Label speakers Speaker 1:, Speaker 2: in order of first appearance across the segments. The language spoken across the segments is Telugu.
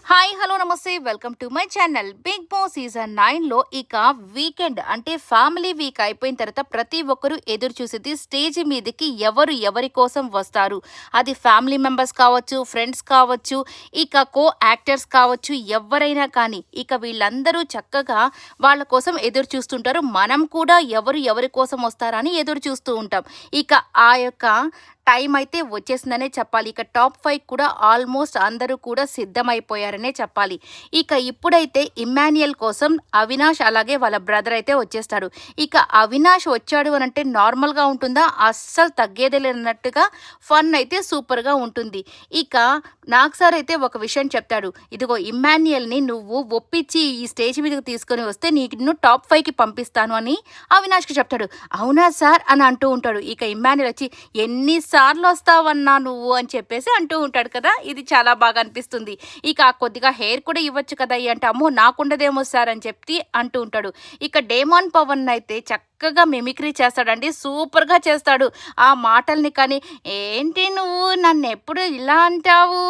Speaker 1: హాయ్ హలో నమస్తే welcome to my channel. Big boss season 9లో ఇక వీకెండ్ అంటే ఫ్యామిలీ వీక్ అయిపోయిన తర్వాత ప్రతి ఒక్కరూ ఎదురు చూసేది స్టేజ్ మీదకి ఎవరి కోసం వస్తారు. అది ఫ్యామిలీ మెంబర్స్ కావచ్చు, ఫ్రెండ్స్ కావచ్చు, ఇక కో యాక్టర్స్ కావచ్చు, ఎవరైనా కానీ ఇక వీళ్ళందరూ చక్కగా వాళ్ళ కోసం ఎదురు చూస్తుంటారు. మనం కూడా ఎవరి కోసం వస్తారని ఎదురు చూస్తూ ఉంటాం. ఇక ఆ యొక్క టైం అయితే వచ్చేసిందనే చెప్పాలి. ఇక టాప్ 5 కూడా ఆల్మోస్ట్ అందరూ కూడా సిద్ధమైపోయారనే చెప్పాలి. ఇక ఇప్పుడైతే ఇమ్మాన్యుయల్ కోసం అవినాష్ అలాగే వాళ్ళ బ్రదర్ అయితే వచ్చేస్తాడు. ఇక అవినాష్ వచ్చాడు అనంటే నార్మల్‌గా ఉంటుందా? అస్సలు తగ్గేదే లేనట్టుగా ఫన్ అయితే సూపర్‌గా ఉంటుంది. ఇక నాగ్ సార్ అయితే ఒక విషయం చెప్తాడు. ఇదిగో ఇమ్మాన్యుయల్‌ని నువ్వు ఒప్పించి ఈ స్టేజ్ మీదకి తీసుకొని వస్తే నిన్ను టాప్ 5కి పంపిస్తాను అని అవినాష్‌కి చెప్తాడు. అవునా సార్ అని అంటూ ఉంటాడు. ఇక ఇమ్మాన్యుయల్ వచ్చి ఎన్ని సార్లు వస్తావన్నా నువ్వు అని చెప్పేసి అంటూ ఉంటాడు కదా. ఇది చాలా బాగా అనిపిస్తుంది. ఇక కొద్దిగా హెయిర్ కూడా ఇవ్వచ్చు కదా అంటే అమ్మో నాకుండదేమో సార్ అని చెప్పి అంటూ ఉంటాడు. ఇక డేమాన్ పవన్ అయితే చక్కగా మిమిక్రీ చేస్తాడండి. సూపర్గా చేస్తాడు ఆ మాటల్ని. కానీ ఏంటి నువ్వు నన్ను ఎప్పుడు ఇలా అంటావు,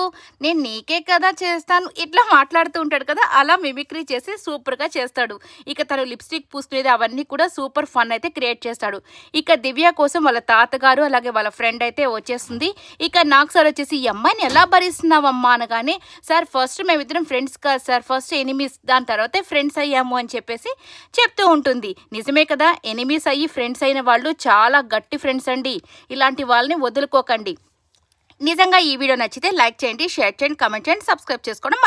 Speaker 1: నేను నీకే కదా చేస్తాను, ఇట్లా మాట్లాడుతూ ఉంటాడు కదా. అలా మిమిక్రీ చేసి సూపర్గా చేస్తాడు. ఇక తను లిప్స్టిక్ పూసుకునేది అవన్నీ కూడా సూపర్ ఫన్ అయితే క్రియేట్ చేస్తాడు. ఇక దివ్య కోసం వాళ్ళ తాతగారు అలాగే వాళ్ళ ఫ్రెండ్ అయితే వచ్చేస్తుంది. ఇక నాగ్ సార్ వచ్చేసి ఈ అమ్మాయిని ఎలా భరిస్తున్నావమ్మా అనగానే, సార్ ఫస్ట్ మేమిద్దరం ఫ్రెండ్స్ కాదు సార్, ఫస్ట్ ఎనిమీస్, దాని తర్వాతే ఫ్రెండ్స్ అయ్యాము అని చెప్పేసి చెప్తూ ఉంటుంది. నిజమే కదా, ఎనిమీస్ అయ్యి ఫ్రెండ్స్ అయిన వాళ్ళు చాలా గట్టి ఫ్రెండ్స్ అండి. ఇలాంటి వాళ్ళని వదులుకోకండి. నిజంగా ఈ వీడియో నచ్చితే లైక్ చేయండి, షేర్ చేయండి, కామెంట్ చేయండి, సబ్స్క్రైబ్ చేసుకోవడం